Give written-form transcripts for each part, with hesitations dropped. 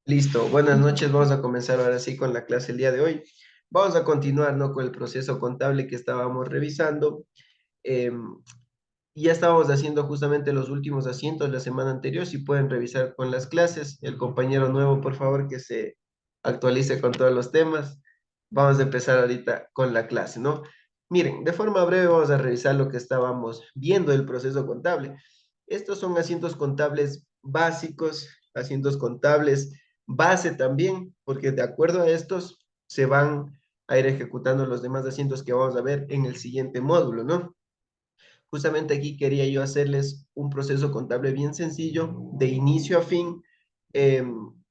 Listo, buenas noches. Vamos a comenzar ahora sí con la clase el día de hoy. Vamos a continuar, ¿no? Con el proceso contable que estábamos revisando. Em, ya estábamos haciendo justamente los últimos asientos la semana anterior. Si pueden revisar con las clases. El compañero nuevo, por favor, que se actualice con todos los temas. Vamos a empezar ahorita con la clase, ¿no? Miren, de forma breve vamos a revisar lo que estábamos viendo del proceso contable. Estos son asientos contables básicos, asientos contables base también, porque de acuerdo a estos se van a ir ejecutando los demás asientos que vamos a ver en el siguiente módulo, ¿no? Justamente aquí quería yo hacerles un proceso contable bien sencillo, de inicio a fin, eh,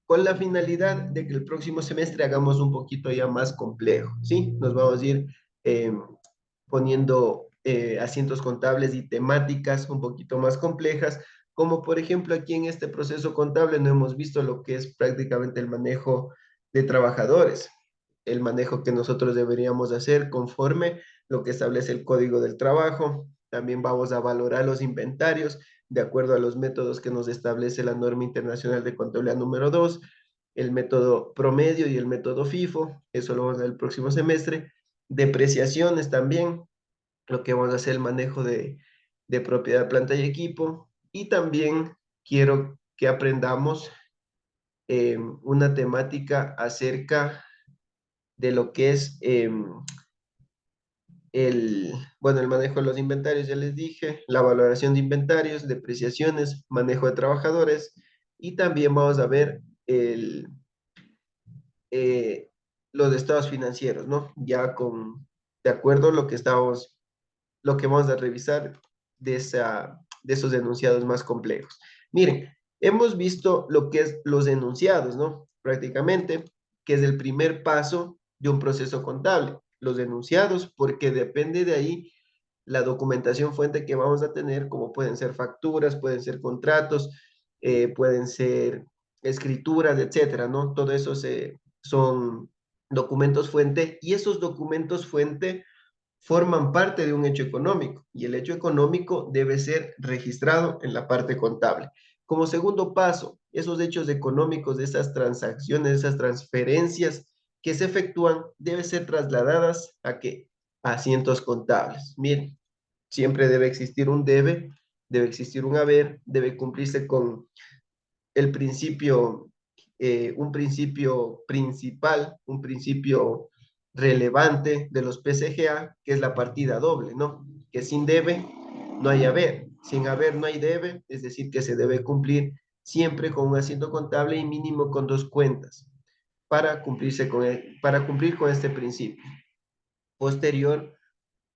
con la finalidad de que el próximo semestre hagamos un poquito ya más complejo, ¿sí? Nos vamos a ir eh, poniendo asientos contables y temáticas un poquito más complejas, como por ejemplo aquí en este proceso contable no hemos visto lo que es prácticamente el manejo de trabajadores, el manejo que nosotros deberíamos hacer conforme lo que establece el Código del Trabajo. También vamos a valorar los inventarios de acuerdo a los métodos que nos establece la norma internacional de contabilidad número 2, el método promedio y el método FIFO, eso lo vamos a ver el próximo semestre. Depreciaciones también, lo que vamos a hacer el manejo de propiedad, planta y equipo. Y también quiero que aprendamos una temática acerca de lo que es el, bueno, el manejo de los inventarios, ya les dije, la valoración de inventarios, depreciaciones, manejo de trabajadores, y también vamos a ver eh, los estados financieros, ¿no? Ya de acuerdo a lo que estamos, lo que vamos a revisar de esos enunciados más complejos. Miren, hemos visto lo que es los enunciados, ¿no? Prácticamente, que es el primer paso de un proceso contable. Los enunciados, porque depende de ahí la documentación fuente que vamos a tener, como pueden ser facturas, pueden ser contratos, pueden ser escrituras, etcétera, ¿no? Todo eso son documentos fuente y esos documentos fuente forman parte de un hecho económico y el hecho económico debe ser registrado en la parte contable. Como segundo paso, esos hechos económicos, de esas transacciones, esas transferencias que se efectúan, deben ser trasladadas a qué? A asientos contables. Miren, siempre debe existir un debe existir un haber, debe cumplirse con el principio, un principio principal, un principio relevante de los PCGA, que es la partida doble, ¿no? Que sin debe no hay haber, sin haber no hay debe, es decir, que se debe cumplir siempre con un asiento contable y mínimo con dos cuentas para cumplir con este principio. Posterior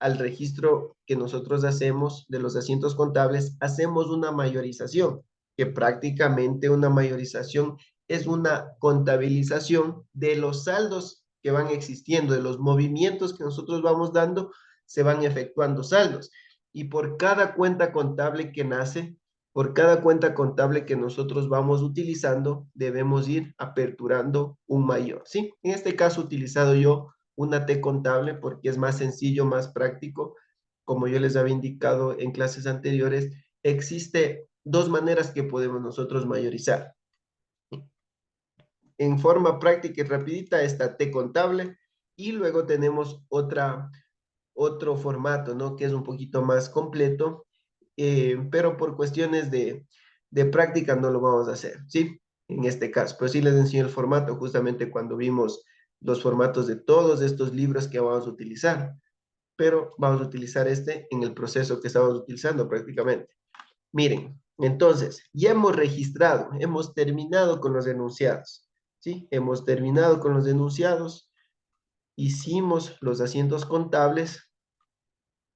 al registro que nosotros hacemos de los asientos contables, hacemos una mayorización, que prácticamente una mayorización es una contabilización de los saldos que van existiendo, de los movimientos que nosotros vamos dando, se van efectuando saldos. Y por cada cuenta contable que nace, por cada cuenta contable que nosotros vamos utilizando, debemos ir aperturando un mayor, ¿sí? En este caso, utilizado yo una T contable porque es más sencillo, más práctico. Como yo les había indicado en clases anteriores, existe dos maneras que podemos nosotros mayorizar. En forma práctica y rapidita esta T contable y luego tenemos otro formato, ¿no? Que es un poquito más completo, pero por cuestiones de práctica no lo vamos a hacer, ¿sí? En este caso, pues sí les enseño el formato justamente cuando vimos los formatos de todos estos libros que vamos a utilizar, pero vamos a utilizar este en el proceso que estamos utilizando prácticamente. Miren, entonces, ya hemos registrado, hemos terminado con los enunciados, ¿sí? Hemos terminado con los enunciados, hicimos los asientos contables.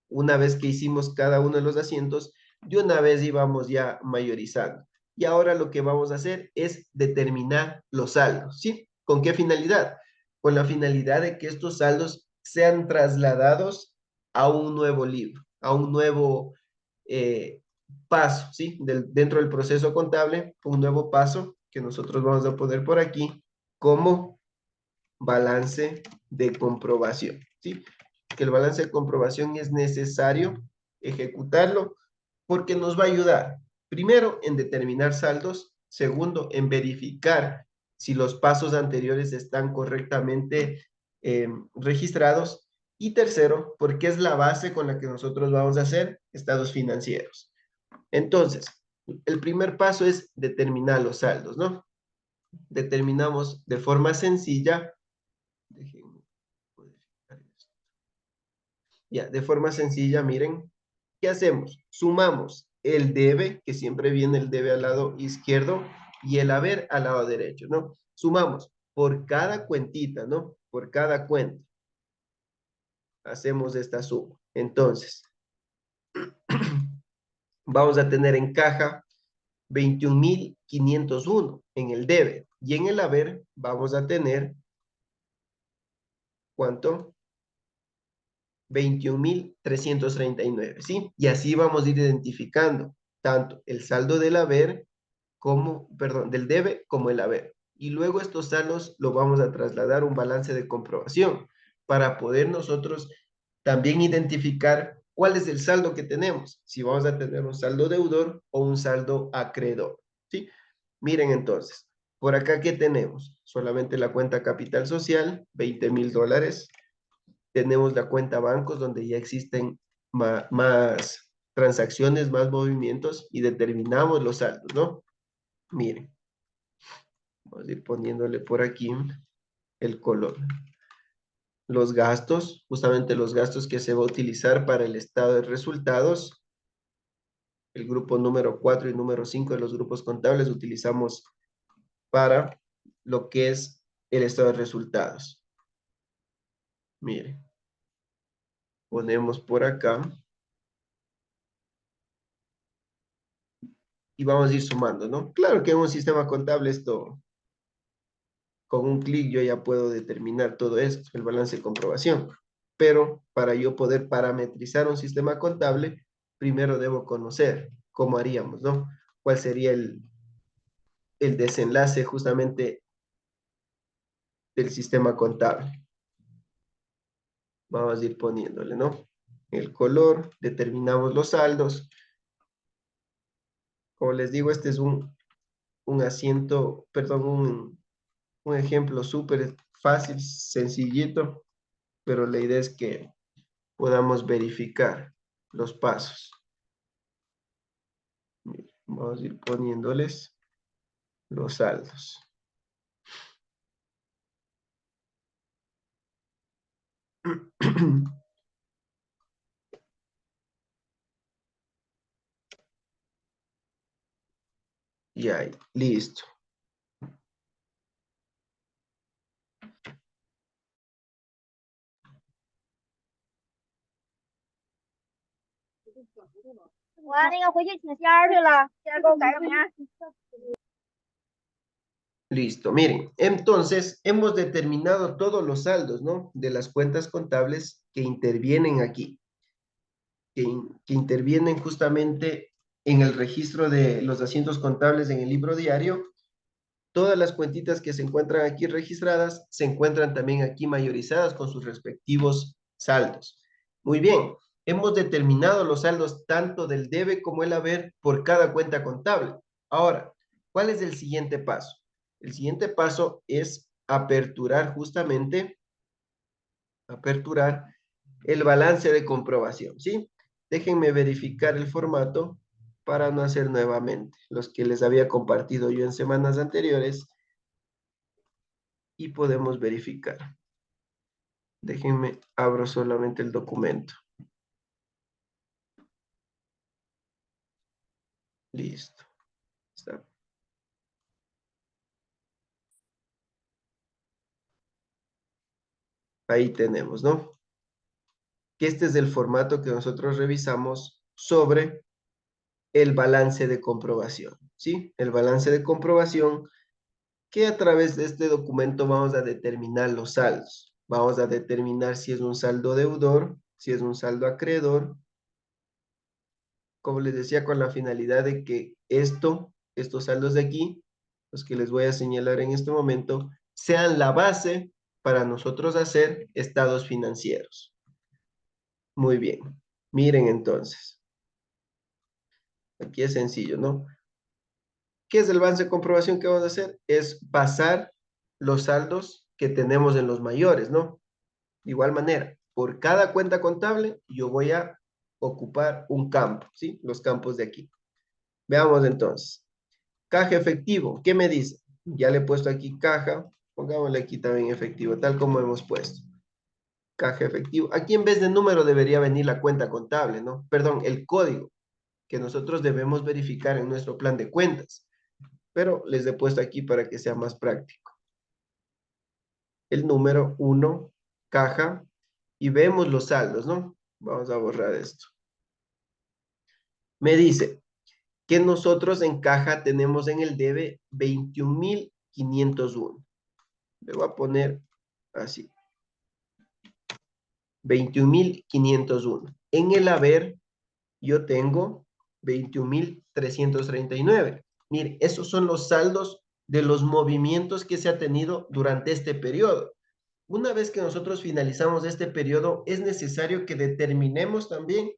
Una vez que hicimos cada uno de los asientos, de una vez íbamos ya mayorizando. Y ahora lo que vamos a hacer es determinar los saldos, ¿sí? ¿Con qué finalidad? Con la finalidad de que estos saldos sean trasladados a un nuevo libro, a un nuevo eh, paso, ¿sí? Dentro del proceso contable, un nuevo paso que nosotros vamos a poner por aquí como balance de comprobación, ¿sí? Que el balance de comprobación es necesario ejecutarlo porque nos va a ayudar, primero, en determinar saldos, segundo, en verificar si los pasos anteriores están correctamente registrados. Y tercero, porque es la base con la que nosotros vamos a hacer estados financieros. Entonces, el primer paso es determinar los saldos, ¿no? Determinamos de forma sencilla, déjenme codificar esto. Ya, de forma sencilla, miren, ¿qué hacemos? Sumamos el debe, que siempre viene el debe al lado izquierdo, y el haber al lado derecho, ¿no? Sumamos por cada cuentita, ¿no? Por cada cuenta. Hacemos esta suma. Entonces, vamos a tener en caja 21.501 en el debe. Y en el haber vamos a tener, ¿cuánto? 21.339, ¿sí? Y así vamos a ir identificando tanto el saldo del haber como, perdón, del debe como el haber. Y luego estos saldos lo vamos a trasladar a un balance de comprobación para poder nosotros también identificar cuál es el saldo que tenemos, si vamos a tener un saldo deudor o un saldo acreedor, ¿sí? Miren entonces, por acá, ¿qué tenemos? Solamente la cuenta capital social, $20,000. Tenemos la cuenta bancos donde ya existen más transacciones, más movimientos y determinamos los saldos, ¿no? Miren, vamos a ir poniéndole por aquí el color. Los gastos, justamente los gastos que se va a utilizar para el estado de resultados. El grupo número 4 y número 5 de los grupos contables utilizamos para lo que es el estado de resultados. Miren, ponemos por acá y vamos a ir sumando, ¿no? Claro que en un sistema contable esto, con un clic yo ya puedo determinar todo esto, el balance de comprobación. Pero para yo poder parametrizar un sistema contable, primero debo conocer cómo haríamos, ¿no? ¿Cuál sería el desenlace justamente del sistema contable? Vamos a ir poniéndole, ¿no? El color, determinamos los saldos. Como les digo, este es un asiento, perdón, un ejemplo súper fácil, sencillito, pero la idea es que podamos verificar los pasos. Vamos a ir poniéndoles los saldos. Y ahí, listo. Listo, miren, entonces hemos determinado todos los saldos, ¿no? De las cuentas contables que intervienen aquí, que intervienen justamente en el registro de los asientos contables en el libro diario. Todas las cuentitas que se encuentran aquí registradas se encuentran también aquí mayorizadas con sus respectivos saldos. Muy bien, hemos determinado los saldos tanto del debe como el haber por cada cuenta contable. Ahora, ¿cuál es el siguiente paso? El siguiente paso es aperturar justamente, aperturar el balance de comprobación, ¿sí? Déjenme verificar el formato para no hacer nuevamente los que les había compartido yo en semanas anteriores y podemos verificar. Déjenme, abro solamente el documento. Listo. Está. Ahí tenemos, ¿no? Que este es el formato que nosotros revisamos sobre el balance de comprobación, ¿sí? El balance de comprobación que a través de este documento vamos a determinar los saldos. Vamos a determinar si es un saldo deudor, si es un saldo acreedor, como les decía, con la finalidad de que estos saldos de aquí, los que les voy a señalar en este momento, sean la base para nosotros hacer estados financieros. Muy bien. Miren entonces. Aquí es sencillo, ¿no? ¿Qué es el balance de comprobación que vamos a hacer? Es pasar los saldos que tenemos en los mayores, ¿no? De igual manera, por cada cuenta contable, yo voy a ocupar un campo, ¿sí? Los campos de aquí. Veamos entonces. Caja efectivo, ¿qué me dice? Ya le he puesto aquí caja, pongámosle aquí también efectivo, tal como hemos puesto. Caja efectivo. Aquí en vez de número debería venir la cuenta contable, ¿no? Perdón, el código que nosotros debemos verificar en nuestro plan de cuentas. Pero les he puesto aquí para que sea más práctico. El número 1, caja, y vemos los saldos, ¿no? Vamos a borrar esto. Me dice que nosotros en caja tenemos en el debe 21.501. Le voy a poner así. 21.501. En el haber, yo tengo 21.339. Mire, esos son los saldos de los movimientos que se ha tenido durante este periodo. Una vez que nosotros finalizamos este periodo, es necesario que determinemos también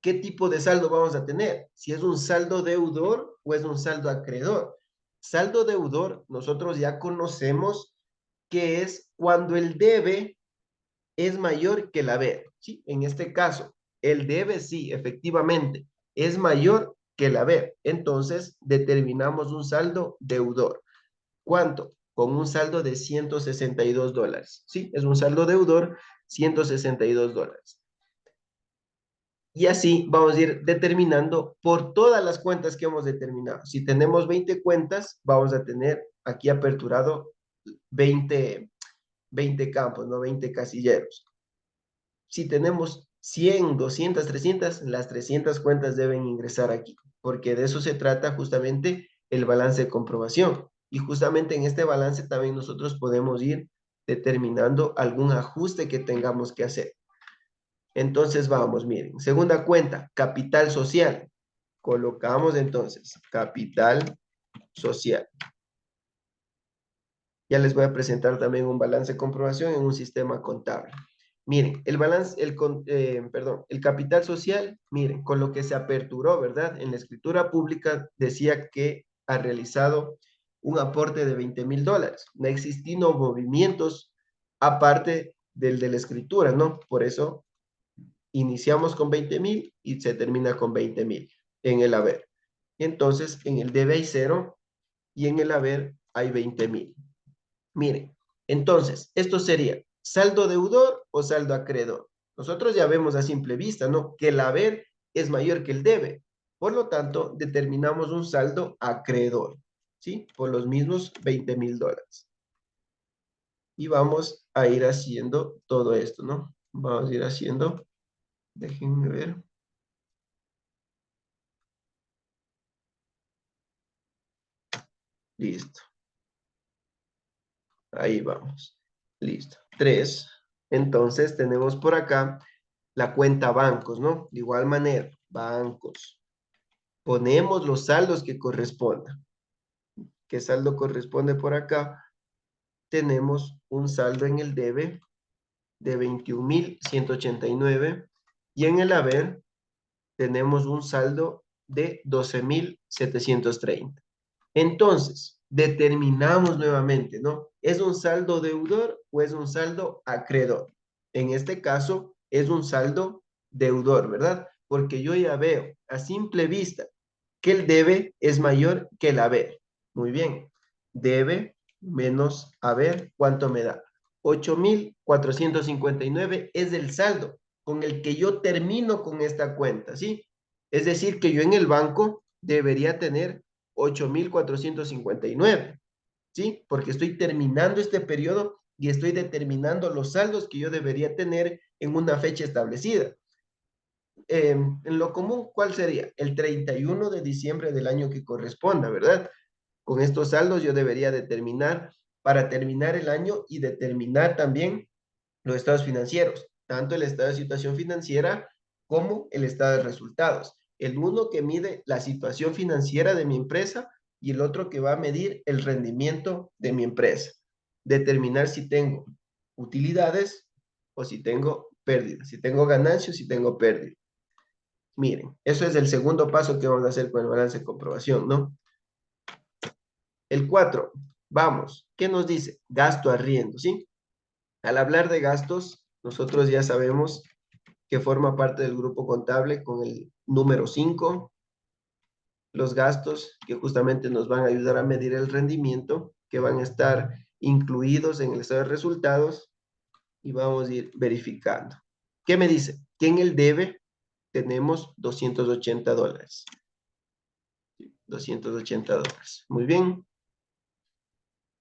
qué tipo de saldo vamos a tener, si es un saldo deudor o es un saldo acreedor. Saldo deudor, nosotros ya conocemos que es cuando el debe es mayor que el haber, ¿sí? En este caso, el debe sí, efectivamente, es mayor que el haber. Entonces, determinamos un saldo deudor. ¿Cuánto? Con un saldo de $162, ¿sí? Es un saldo deudor, $162. Y así vamos a ir determinando por todas las cuentas que hemos determinado. Si tenemos 20 cuentas, vamos a tener aquí aperturado 20 campos, ¿no? 20 casilleros. Si tenemos 100, 200, 300, las 300 cuentas deben ingresar aquí, porque de eso se trata justamente el balance de comprobación. Y justamente en este balance también nosotros podemos ir determinando algún ajuste que tengamos que hacer. Entonces vamos, miren, segunda cuenta, capital social. Colocamos entonces capital social. Ya les voy a presentar también un balance de comprobación en un sistema contable. Miren, el balance, perdón, el capital social, miren, con lo que se aperturó, ¿verdad? En la escritura pública decía que ha realizado un aporte de $20,000. No existiendo movimientos aparte del de la escritura, ¿no? Por eso iniciamos con 20,000 y se termina con 20,000 en el haber. Entonces, en el debe hay 0 y en el haber hay 20,000. Miren, entonces, esto sería saldo deudor o saldo acreedor. Nosotros ya vemos a simple vista, ¿no? Que el haber es mayor que el debe. Por lo tanto, determinamos un saldo acreedor, ¿sí? Por los mismos $20,000. Y vamos a ir haciendo todo esto, ¿no? Vamos a ir haciendo, déjenme ver. Listo. Ahí vamos. Listo. 3. Entonces tenemos por acá la cuenta bancos, ¿no? De igual manera, bancos. Ponemos los saldos que correspondan. ¿Qué saldo corresponde por acá? Tenemos un saldo en el debe de 21,189 y en el haber tenemos un saldo de 12,730. Entonces, determinamos nuevamente, ¿no? ¿Es un saldo deudor o es un saldo acreedor? En este caso, es un saldo deudor, ¿verdad? Porque yo ya veo a simple vista que el debe es mayor que el haber. Muy bien. Debe menos haber, ¿cuánto me da? 8,459 es el saldo con el que yo termino con esta cuenta, ¿sí? Es decir, que yo en el banco debería tener 8,459, ¿sí? Porque estoy terminando este periodo y estoy determinando los saldos que yo debería tener en una fecha establecida. En lo común, ¿cuál sería? El 31 de diciembre del año que corresponda, ¿verdad? Con estos saldos yo debería determinar para terminar el año y determinar también los estados financieros, tanto el estado de situación financiera como el estado de resultados. El uno que mide la situación financiera de mi empresa y el otro que va a medir el rendimiento de mi empresa. Determinar si tengo utilidades o si tengo pérdidas, si tengo ganancias, si tengo pérdidas. Miren, eso es el segundo paso que vamos a hacer con el balance de comprobación, ¿no? El 4, vamos, ¿qué nos dice? Gasto arriendo, ¿sí? Al hablar de gastos, nosotros ya sabemos que forma parte del grupo contable con el número 5, los gastos que justamente nos van a ayudar a medir el rendimiento, que van a estar incluidos en el estado de resultados y vamos a ir verificando. ¿Qué me dice? Que en el debe tenemos $280. $280. Muy bien.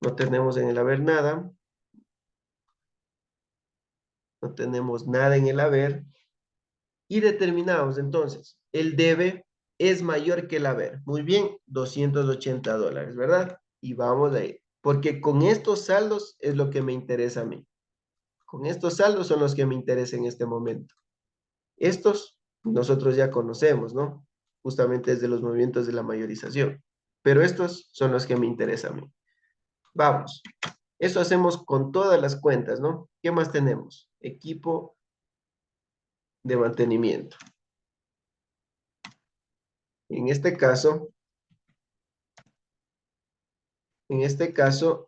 No tenemos en el haber nada. No tenemos nada en el haber. Y determinamos entonces, el debe es mayor que el haber. Muy bien, $280, ¿verdad? Y vamos a ir. Porque con estos saldos es lo que me interesa a mí. Con estos saldos son los que me interesan en este momento. Estos nosotros ya conocemos, ¿no? Justamente desde los movimientos de la mayorización. Pero estos son los que me interesan a mí. Vamos. Eso hacemos con todas las cuentas, ¿no? ¿Qué más tenemos? Equipo de mantenimiento. En este caso,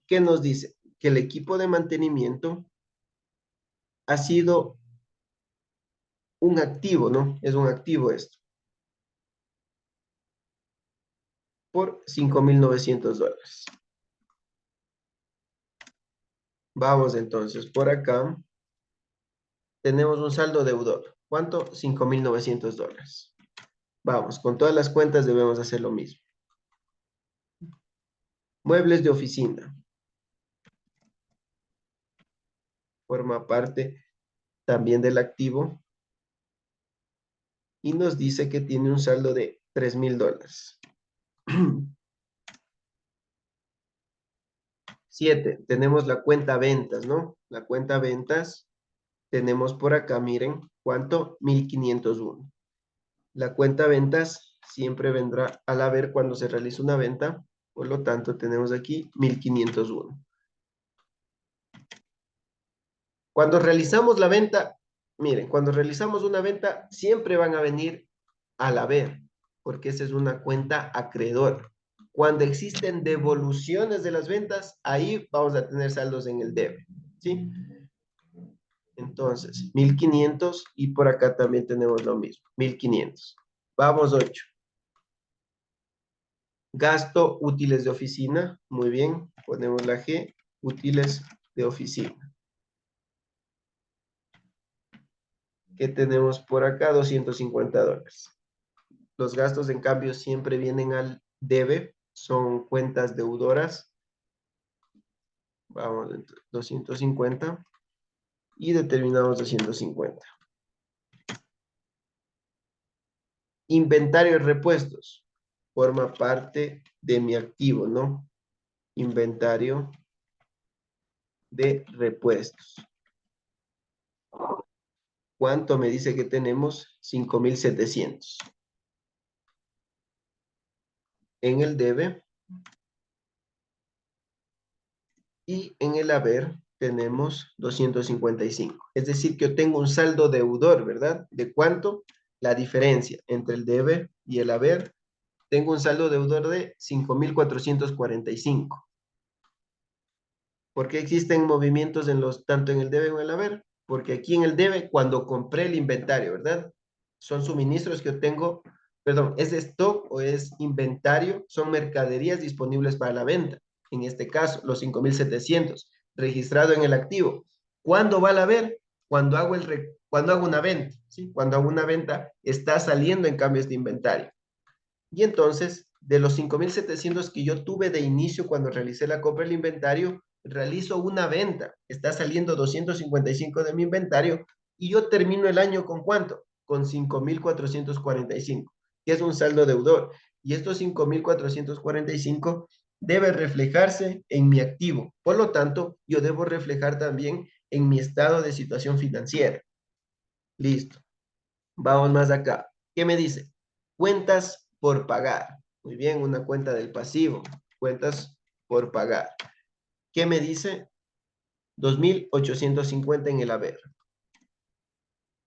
¿qué nos dice? Que el equipo de mantenimiento ha sido un activo, ¿no? Es un activo esto. Por $5,900. Vamos entonces, por acá tenemos un saldo deudor. ¿Cuánto? $5,900. Vamos, con todas las cuentas debemos hacer lo mismo. Muebles de oficina. Forma parte también del activo. Y nos dice que tiene un saldo de $3,000. 7, tenemos la cuenta ventas, ¿no? La cuenta ventas, tenemos por acá, miren, ¿cuánto? 1,501. La cuenta ventas siempre vendrá al haber cuando se realiza una venta, por lo tanto tenemos aquí 1,501. Cuando realizamos la venta, miren, cuando realizamos una venta, siempre van a venir al haber, porque esa es una cuenta acreedora. Cuando existen devoluciones de las ventas, ahí vamos a tener saldos en el debe, ¿sí? Entonces, 1,500 y por acá también tenemos lo mismo, 1,500. Vamos 8. Gasto útiles de oficina, muy bien, ponemos la G, útiles de oficina. ¿Qué tenemos por acá? $250. Los gastos, en cambio, siempre vienen al debe, son cuentas deudoras. Vamos, 250 y determinamos 250. Inventario de repuestos. Forma parte de mi activo, ¿no? Inventario de repuestos. ¿Cuánto me dice que tenemos? 5,700. En el debe y en el haber tenemos 255. Es decir, que yo tengo un saldo deudor, ¿verdad? ¿De cuánto? La diferencia entre el debe y el haber. Tengo un saldo deudor de 5,445. ¿Por qué existen movimientos tanto en el debe como en el haber? Porque aquí en el debe, cuando compré el inventario, ¿verdad? Son suministros que yo tengo, perdón, es stock o es inventario, son mercaderías disponibles para la venta. En este caso, los 5,700 registrado en el activo. ¿Cuándo va al haber? Cuando hago una venta, ¿sí? Cuando hago una venta, está saliendo en cambio este inventario. Y entonces, de los 5,700 que yo tuve de inicio cuando realicé la compra del inventario, realizo una venta. Está saliendo 255 de mi inventario y yo termino el año con ¿cuánto? Con 5,445, que es un saldo deudor. Y estos 5,445 debe reflejarse en mi activo. Por lo tanto, yo debo reflejar también en mi estado de situación financiera. Listo. Vamos más acá. ¿Qué me dice? Cuentas por pagar. Muy bien, una cuenta del pasivo. Cuentas por pagar. ¿Qué me dice? 2,850 en el haber.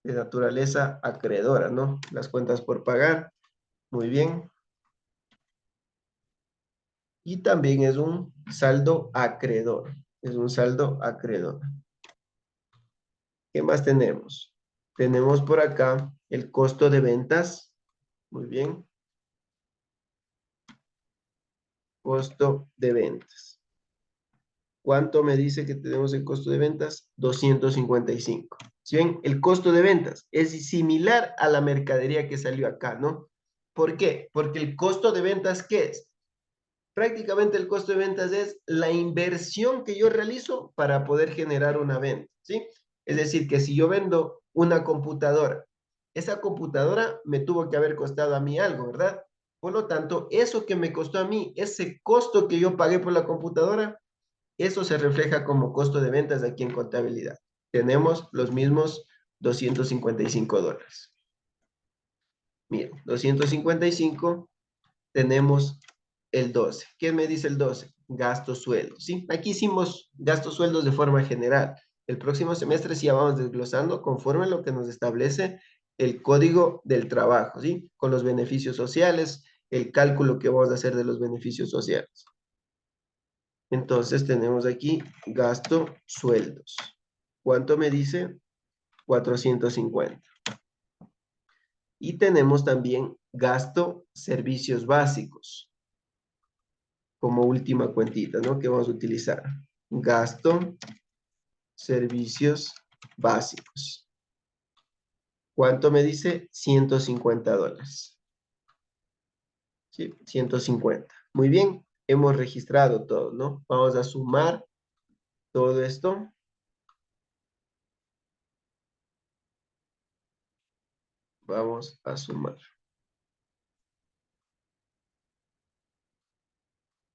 De naturaleza acreedora, ¿no? Las cuentas por pagar. Muy bien. Y también es un saldo acreedor. Es un saldo acreedor. ¿Qué más tenemos? Tenemos por acá el costo de ventas. Muy bien. Costo de ventas. ¿Cuánto me dice que tenemos el costo de ventas? 255. Si ven, el costo de ventas es similar a la mercadería que salió acá, ¿no? ¿Por qué? Porque el costo de ventas, ¿qué es? Prácticamente el costo de ventas es la inversión que yo realizo para poder generar una venta, ¿sí? Es decir, que si yo vendo una computadora, esa computadora me tuvo que haber costado a mí algo, ¿verdad? Por lo tanto, eso que me costó a mí, ese costo que yo pagué por la computadora, eso se refleja como costo de ventas aquí en contabilidad. Tenemos los mismos $255. Miren, 255 tenemos el 12. ¿Qué me dice el 12? Gastos sueldos, ¿sí? Aquí hicimos gastos sueldos de forma general. El próximo semestre sí ya vamos desglosando conforme a lo que nos establece el código del trabajo, ¿sí? Con los beneficios sociales, el cálculo que vamos a hacer de los beneficios sociales. Entonces tenemos aquí gasto sueldos. ¿Cuánto me dice? 450. Y tenemos también gasto servicios básicos como última cuentita, ¿no? Que vamos a utilizar. Gasto servicios básicos. ¿Cuánto me dice? $150. ¿Sí? 150. Muy bien, hemos registrado todo, ¿no? Vamos a sumar todo esto. Vamos a sumar.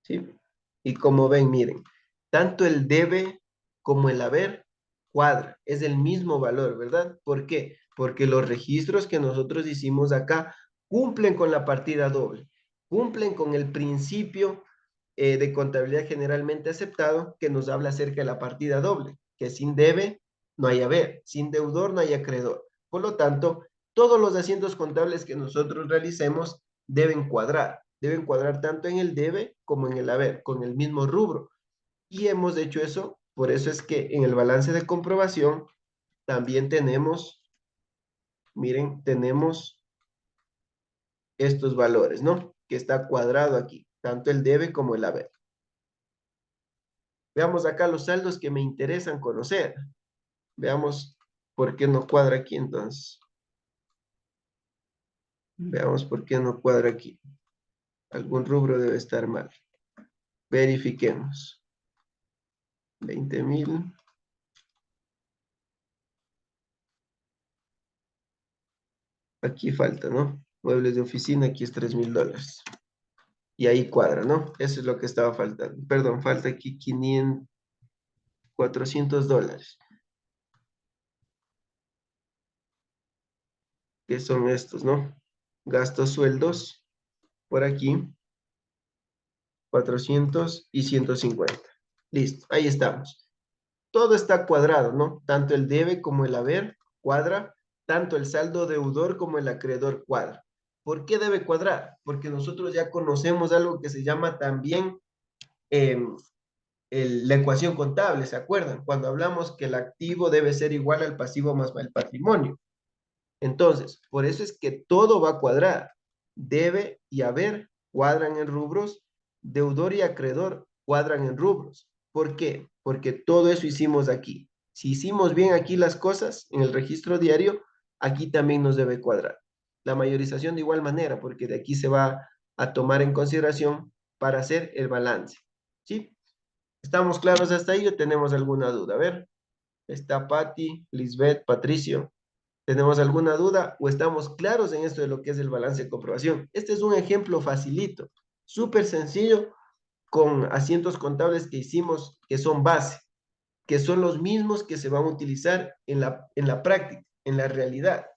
¿Sí? Y como ven, miren, tanto el debe como el haber cuadra, es el mismo valor, ¿verdad? ¿Por qué? Porque los registros que nosotros hicimos acá cumplen con la partida doble, cumplen con el principio de contabilidad generalmente aceptado que nos habla acerca de la partida doble, que sin debe no hay haber, sin deudor no hay acreedor. Por lo tanto, todos los asientos contables que nosotros realicemos deben cuadrar tanto en el debe como en el haber, con el mismo rubro. Y hemos hecho eso, por eso es que en el balance de comprobación también tenemos, miren, tenemos estos valores, ¿no? Que está cuadrado aquí, tanto el debe como el haber. Veamos acá los saldos que me interesan conocer. Veamos por qué no cuadra aquí entonces. Veamos por qué no cuadra aquí. Algún rubro debe estar mal. Verifiquemos. 20,000. Aquí falta, ¿no? Muebles de oficina, aquí es $3,000. Y ahí cuadra, ¿no? Eso es lo que estaba faltando. Perdón, falta aquí 500, $400. Que son estos, ¿no? Gastos sueldos por aquí, 400 y 150. Listo, ahí estamos. Todo está cuadrado, ¿no? Tanto el debe como el haber cuadra, tanto el saldo deudor como el acreedor cuadra. ¿Por qué debe cuadrar? Porque nosotros ya conocemos algo que se llama también eh, la ecuación contable, ¿se acuerdan? Cuando hablamos que el activo debe ser igual al pasivo más el patrimonio. Entonces, por eso es que todo va a cuadrar. Debe y haber cuadran en rubros, deudor y acreedor cuadran en rubros. ¿Por qué? Porque todo eso hicimos aquí. Si hicimos bien aquí las cosas en el registro diario, aquí también nos debe cuadrar. La mayorización de igual manera, porque de aquí se va a tomar en consideración para hacer el balance. ¿Sí? ¿Estamos claros hasta ahí o tenemos alguna duda? A ver, está Patti, Lisbeth, Patricio. ¿Tenemos alguna duda o estamos claros en esto de lo que es el balance de comprobación? Este es un ejemplo facilito, súper sencillo, con asientos contables que hicimos que son base, que son los mismos que se van a utilizar en la práctica, en la realidad.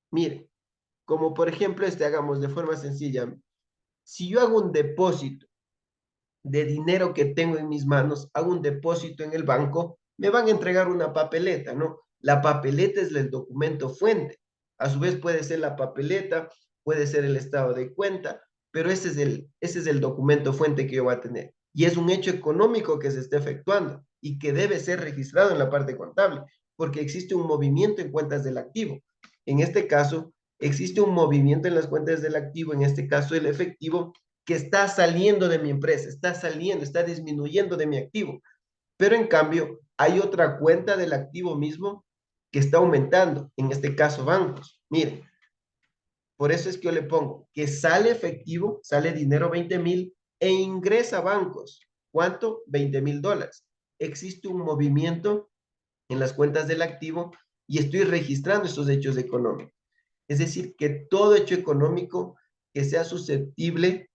Miren, como por ejemplo hagamos de forma sencilla. Si yo hago un depósito de dinero que tengo en mis manos, hago un depósito en el banco, me van a entregar una papeleta, ¿no? La papeleta es el documento fuente. A su vez puede ser la papeleta, puede ser el estado de cuenta, pero ese es el documento fuente que yo voy a tener. Y es un hecho económico que se está efectuando y que debe ser registrado en la parte contable, porque existe un movimiento en cuentas del activo. En este caso, existe un movimiento en las cuentas del activo, en este caso el efectivo, que está saliendo de mi empresa, está saliendo, está disminuyendo de mi activo. Pero en cambio, hay otra cuenta del activo mismo que está aumentando, en este caso bancos. Miren, por eso es que yo le pongo que sale efectivo, sale dinero 20,000 e ingresa a bancos. ¿Cuánto? 20,000 dólares. Existe un movimiento en las cuentas del activo y estoy registrando estos hechos económicos. Es decir, que todo hecho económico que sea susceptible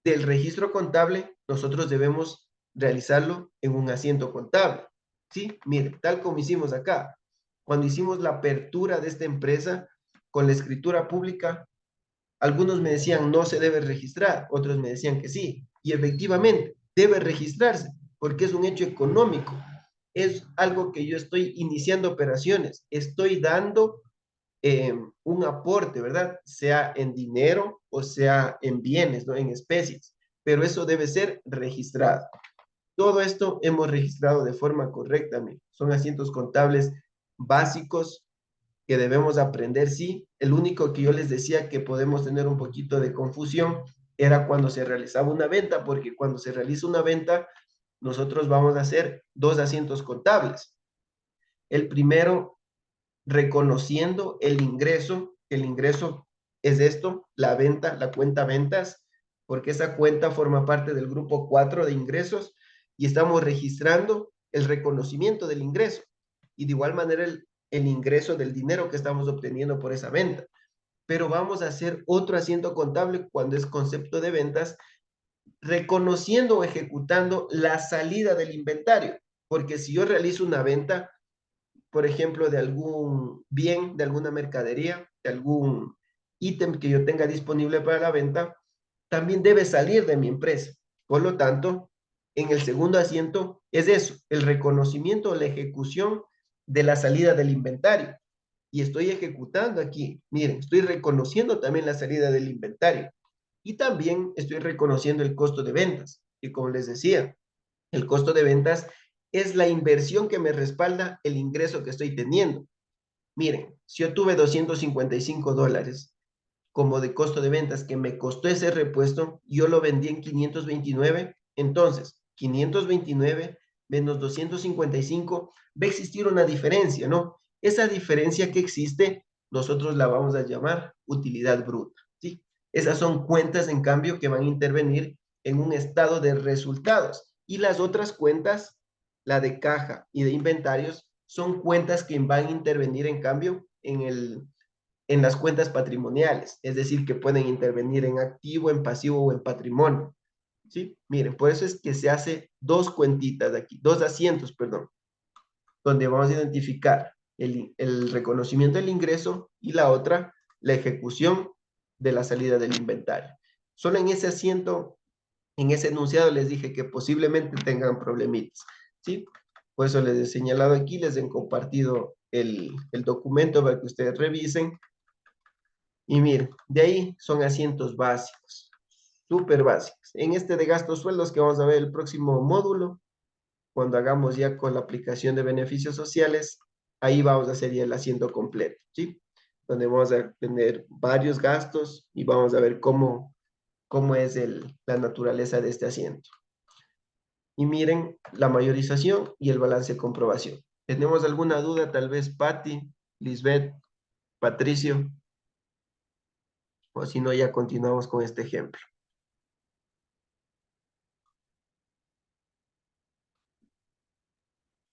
del registro contable, nosotros debemos realizarlo en un asiento contable. ¿Sí? Mire, tal como hicimos acá. Cuando hicimos la apertura de esta empresa con la escritura pública, algunos me decían no se debe registrar, otros me decían que sí. Y efectivamente, debe registrarse porque es un hecho económico. Es algo que yo estoy iniciando operaciones, estoy dando un aporte, ¿verdad? Sea en dinero o sea en bienes, ¿no? En especies, pero eso debe ser registrado. Todo esto hemos registrado de forma correcta, amigo. Son asientos contables básicos que debemos aprender, sí. El único que yo les decía que podemos tener un poquito de confusión era cuando se realizaba una venta, porque cuando se realiza una venta, nosotros vamos a hacer dos asientos contables. El primero, reconociendo el ingreso es esto, la venta, la cuenta ventas, porque esa cuenta forma parte del grupo 4 de ingresos y estamos registrando el reconocimiento del ingreso y de igual manera el ingreso del dinero que estamos obteniendo por esa venta. Pero vamos a hacer otro asiento contable cuando es concepto de ventas, reconociendo o ejecutando la salida del inventario, porque si yo realizo una venta, por ejemplo, de algún bien, de alguna mercadería, de algún ítem que yo tenga disponible para la venta, también debe salir de mi empresa. Por lo tanto, en el segundo asiento es eso, el reconocimiento o la ejecución de la salida del inventario. Y estoy ejecutando aquí, miren, estoy reconociendo también la salida del inventario. Y también estoy reconociendo el costo de ventas, que como les decía, el costo de ventas es la inversión que me respalda el ingreso que estoy teniendo. Miren, si yo tuve $255 como de costo de ventas que me costó ese repuesto, yo lo vendí en 529, entonces 529 menos 255, va a existir una diferencia, ¿no? Esa diferencia que existe, nosotros la vamos a llamar utilidad bruta, ¿sí? Esas son cuentas, en cambio, que van a intervenir en un estado de resultados. Y las otras cuentas, la de caja y de inventarios, son cuentas que van a intervenir, en cambio, en las cuentas patrimoniales, es decir, que pueden intervenir en activo, en pasivo o en patrimonio. ¿Sí? Miren, por eso es que se hace dos cuentitas de aquí, dos asientos, perdón, donde vamos a identificar el reconocimiento del ingreso y la otra, la ejecución de la salida del inventario. Solo en ese asiento, en ese enunciado les dije que posiblemente tengan problemitas, ¿sí? Por eso les he señalado aquí, les he compartido el documento para que ustedes revisen. Y miren, de ahí son asientos básicos, súper básicos. En este de gastos sueldos que vamos a ver el próximo módulo, cuando hagamos ya con la aplicación de beneficios sociales, ahí vamos a hacer ya el asiento completo, ¿sí? Donde vamos a tener varios gastos y vamos a ver cómo es la naturaleza de este asiento. Y miren la mayorización y el balance de comprobación. ¿Tenemos alguna duda? Tal vez Patti, Lisbeth, Patricio, o si no, ya continuamos con este ejemplo.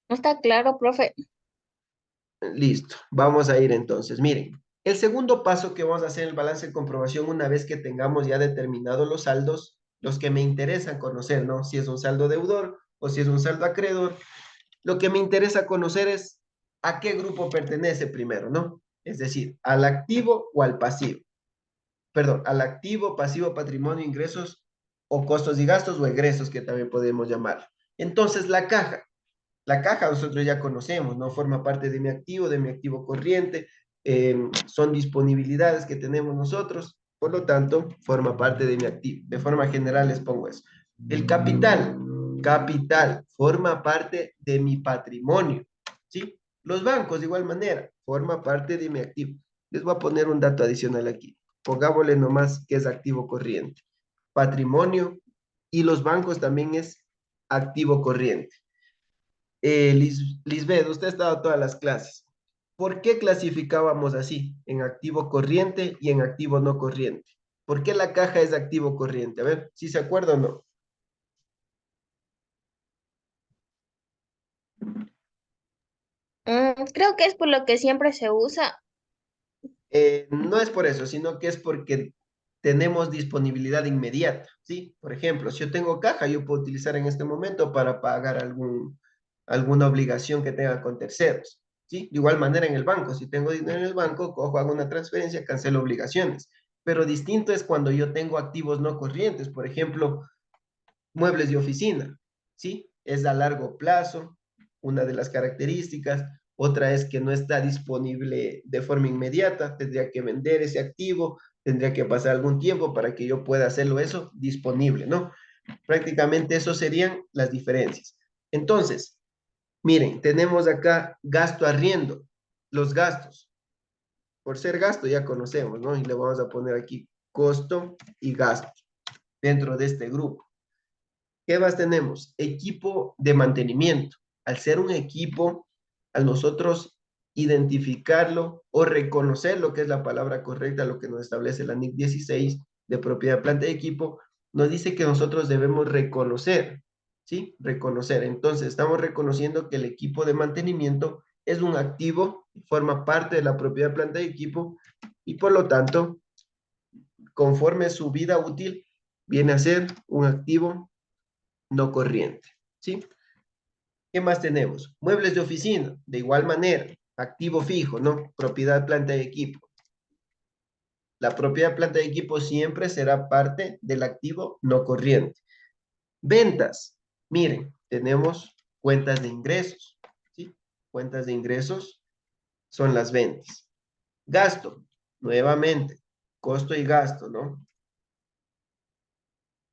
No está claro, profe. Listo, vamos a ir entonces. Miren, el segundo paso que vamos a hacer en el balance de comprobación una vez que tengamos ya determinados los saldos, los que me interesan conocer, ¿no? Si es un saldo deudor o si es un saldo acreedor. Lo que me interesa conocer es a qué grupo pertenece primero, ¿no? Es decir, al activo o al pasivo. Perdón, al activo, pasivo, patrimonio, ingresos o costos y gastos o egresos que también podemos llamar. Entonces, la caja. La caja nosotros ya conocemos, ¿no? Forma parte de mi activo corriente, son disponibilidades que tenemos nosotros. Por lo tanto, forma parte de mi activo. De forma general les pongo eso. El capital, forma parte de mi patrimonio, ¿sí? Los bancos, de igual manera, forma parte de mi activo. Les voy a poner un dato adicional aquí. Pongámosle nomás que es activo corriente. Patrimonio y los bancos también es activo corriente. Lisbeth, usted ha estado todas las clases. ¿Por qué clasificábamos así, en activo corriente y en activo no corriente? ¿Por qué la caja es activo corriente? A ver, si se acuerda o no. Creo que es por lo que siempre se usa. No es por eso, sino que es porque tenemos disponibilidad inmediata, ¿sí? Por ejemplo, si yo tengo caja, yo puedo utilizar en este momento para pagar alguna obligación que tenga con terceros, ¿sí? De igual manera en el banco, si tengo dinero en el banco, cojo, hago una transferencia, cancelo obligaciones. Pero distinto es cuando yo tengo activos no corrientes, por ejemplo, muebles de oficina, ¿sí? Es a largo plazo, una de las características. Otra es que no está disponible de forma inmediata, tendría que vender ese activo, tendría que pasar algún tiempo para que yo pueda hacerlo eso disponible, ¿no? Prácticamente eso serían las diferencias. Entonces, miren, tenemos acá gasto arriendo, los gastos. Por ser gasto ya conocemos, ¿no? Y le vamos a poner aquí costo y gasto dentro de este grupo. ¿Qué más tenemos? Equipo de mantenimiento. Al ser un equipo, al nosotros identificarlo o reconocer lo que es la palabra correcta, lo que nos establece la NIC 16 de propiedad, planta y equipo, nos dice que nosotros debemos reconocer, ¿sí? Reconocer. Entonces, estamos reconociendo que el equipo de mantenimiento es un activo, forma parte de la propiedad, planta y equipo, y por lo tanto, conforme su vida útil, viene a ser un activo no corriente, ¿sí? ¿Qué más tenemos? Muebles de oficina, de igual manera, activo fijo, ¿no? Propiedad, planta y equipo. La propiedad, planta y equipo siempre será parte del activo no corriente. Ventas, miren, tenemos cuentas de ingresos, ¿sí? Cuentas de ingresos son las ventas. Gasto, nuevamente, costo y gasto, ¿no?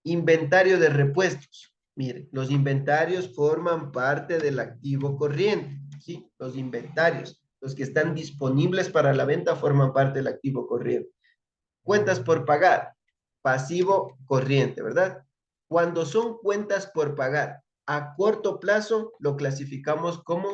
Inventario de repuestos. Miren, los inventarios forman parte del activo corriente, ¿sí? Los inventarios, los que están disponibles para la venta, forman parte del activo corriente. Cuentas por pagar, pasivo corriente, ¿verdad? Cuando son cuentas por pagar a corto plazo, lo clasificamos como